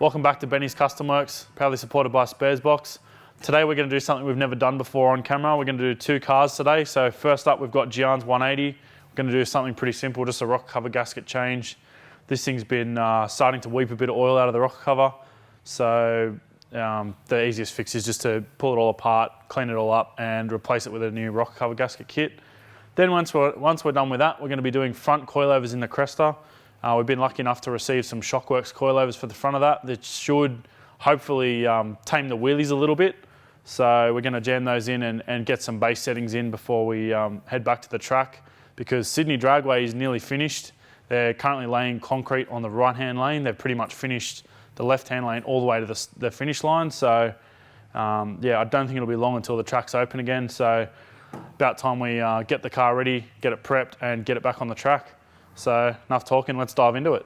Welcome back to Benny's Custom Works, proudly supported by Sparesbox. Today we're going to do something we've never done before on camera. We're going to do two cars today. So first up we've got Gian's 180. We're going to do something pretty simple, just a rocker cover gasket change. This thing's been starting to weep a bit of oil out of the rocker cover. So the easiest fix is just to pull it all apart, clean it all up and replace it with a new rocker cover gasket kit. Then once we're done with that, we're going to be doing front coilovers in the Cresta. We've been lucky enough to receive some Shockworks coilovers for the front of that should hopefully tame the wheelies a little bit. So we're going to jam those in and get some base settings in before we head back to the track, because Sydney Dragway is nearly finished. They're currently laying concrete on the right-hand lane. They've pretty much finished the left-hand lane all the way to the finish line. So yeah, I don't think it'll be long until the track's open again. So about time we get the car ready, get it prepped and get it back on the track. So enough talking, let's dive into it.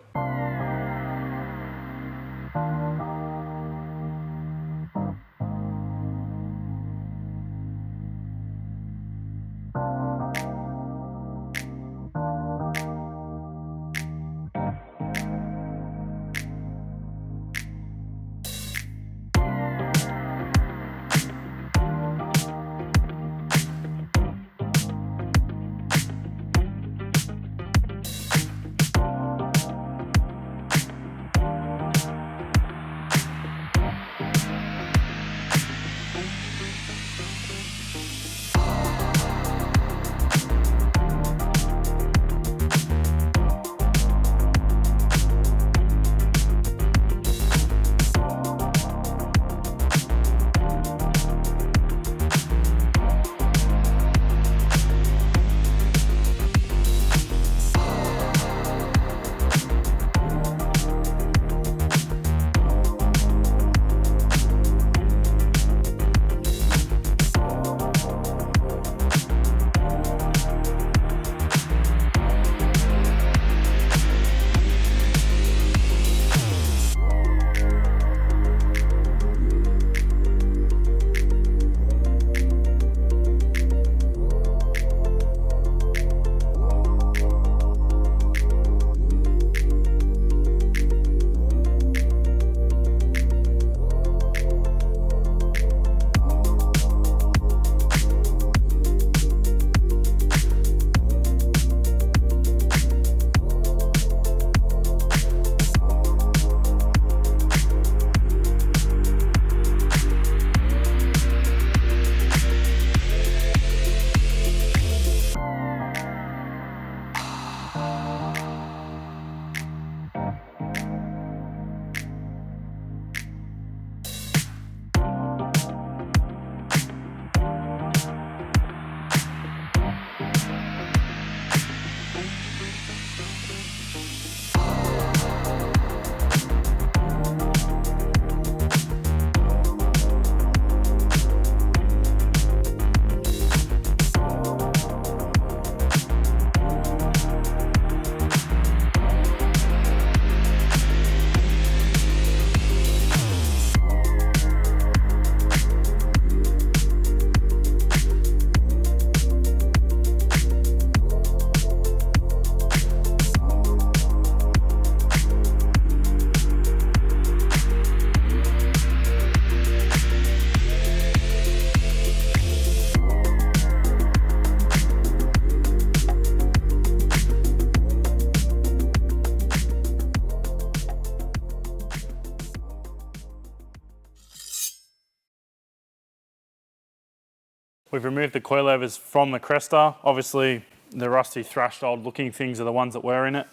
We've removed the coilovers from the Cresta. Obviously, the rusty, thrashed, old-looking things are the ones that were in it.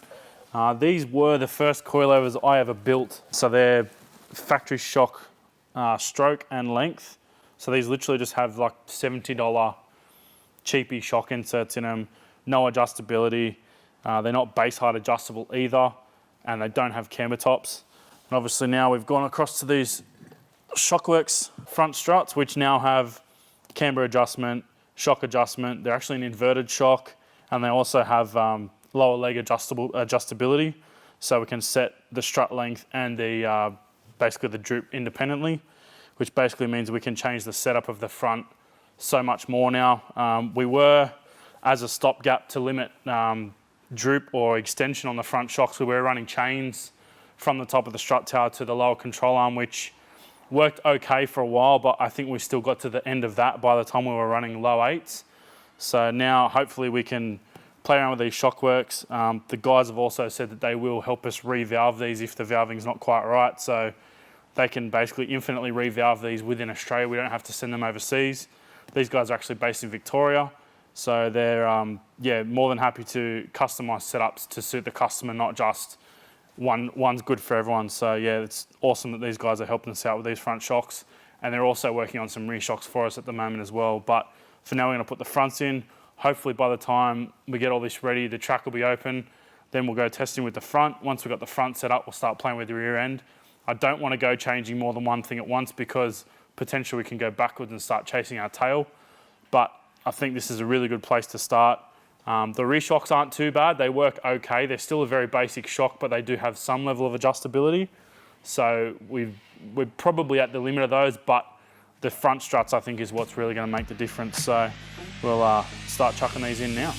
These were the first coilovers I ever built. So they're factory shock stroke and length. So these literally just have like $70 cheapy shock inserts in them, no adjustability. They're not base height adjustable either, and they don't have camber tops. And obviously now we've gone across to these Shockworks front struts, which now have camber adjustment, shock adjustment. They're actually an inverted shock, and they also have lower leg adjustability, so we can set the strut length and the basically the droop independently, which basically means we can change the setup of the front so much more now. We were, as a stopgap to limit droop or extension on the front shocks, we were running chains from the top of the strut tower to the lower control arm, which worked okay for a while, but I think we still got to the end of that by the time we were running low 8s. So now hopefully we can play around with these shock works. The guys have also said that they will help us revalve these if the valving's not quite right. So they can basically infinitely revalve these within Australia. We don't have to send them overseas. These guys are actually based in Victoria. So they're more than happy to customize setups to suit the customer, not just one's good for everyone. So yeah, it's awesome that these guys are helping us out with these front shocks. And they're also working on some rear shocks for us at the moment as well. But for now, we're gonna put the fronts in. Hopefully by the time we get all this ready, the track will be open. Then we'll go testing with the front. Once we've got the front set up, we'll start playing with the rear end. I don't want to go changing more than one thing at once because potentially we can go backwards and start chasing our tail. But I think this is a really good place to start. The rear shocks aren't too bad. They work okay. They're still a very basic shock, but they do have some level of adjustability. So we're probably at the limit of those, but the front struts I think is what's really going to make the difference. So we'll start chucking these in now.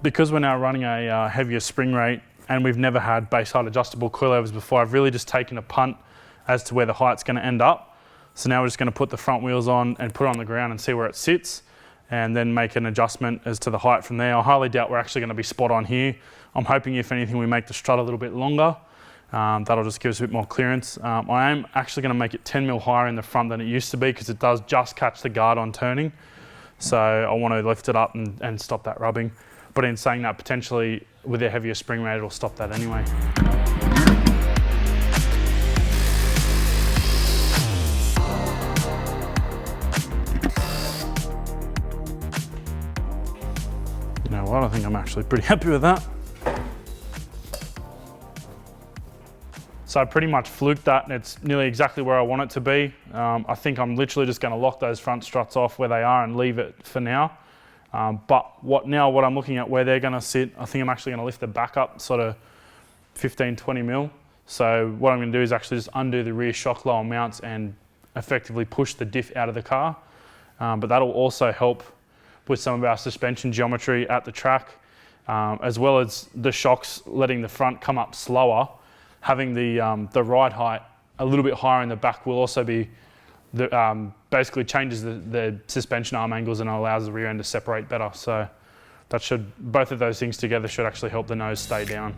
Because we're now running a heavier spring rate and we've never had base height adjustable coilovers before, I've really just taken a punt as to where the height's going to end up. So now we're just going to put the front wheels on and put it on the ground and see where it sits and then make an adjustment as to the height from there. I highly doubt we're actually going to be spot on here. I'm hoping if anything we make the strut a little bit longer. That'll just give us a bit more clearance. I am actually going to make it 10 mil higher in the front than it used to be because it does just catch the guard on turning. So I want to lift it up and stop that rubbing. But in saying that, potentially with a heavier spring rate, it'll stop that anyway. You know what, I think I'm actually pretty happy with that. So I pretty much fluked that and it's nearly exactly where I want it to be. I think I'm literally just going to lock those front struts off where they are and leave it for now. But what I'm looking at where they're going to sit, I think I'm actually going to lift the back up sort of 15, 20 mil. So what I'm going to do is actually just undo the rear shock lower mounts and effectively push the diff out of the car. But that'll also help with some of our suspension geometry at the track, as well as the shocks letting the front come up slower. Having the ride height a little bit higher in the back will also be basically changes the suspension arm angles and allows the rear end to separate better. So that both of those things together should actually help the nose stay down.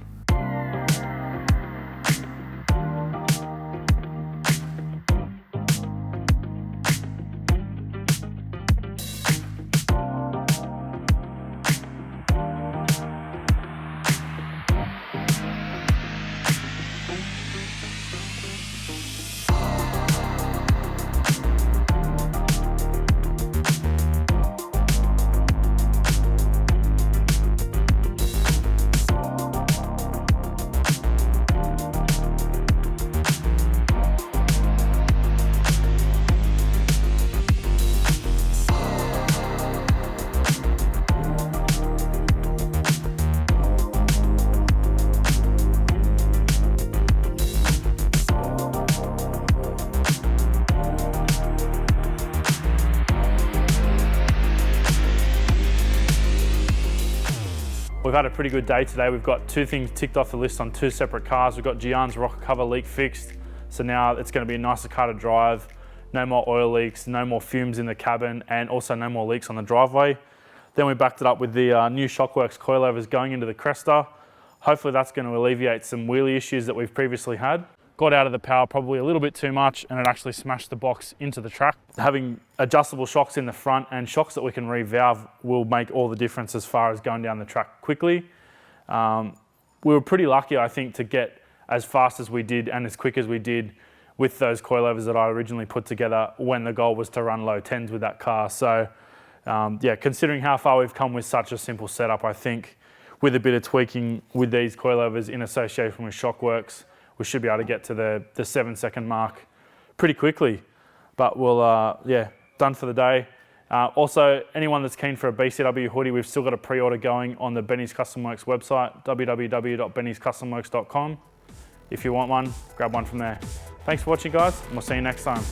We've had a pretty good day today. We've got 2 things ticked off the list on 2 separate cars. We've got Gian's rocker cover leak fixed, so now it's going to be a nicer car to drive. no more oil leaks, no more fumes in the cabin, and also no more leaks on the driveway. Then we backed it up with the new Shockworks coilovers going into the Cresta. Hopefully that's going to alleviate some wheelie issues that we've previously had. Got out of the power probably a little bit too much, and it actually smashed the box into the track. Having adjustable shocks in the front and shocks that we can revalve will make all the difference as far as going down the track quickly. We were pretty lucky, I think, to get as fast as we did and as quick as we did with those coilovers that I originally put together when the goal was to run low 10s with that car. So yeah, considering how far we've come with such a simple setup, I think with a bit of tweaking with these coilovers in association with Shockworks, we should be able to get to the 7-second mark pretty quickly. But we'll, yeah, done for the day. Also, anyone that's keen for a Bcw hoodie, we've still got a pre-order going on the Benny's Custom Works website, www.bennyscustomworks.com. If you want one, grab one from there. Thanks for watching, guys, and we'll see you next time.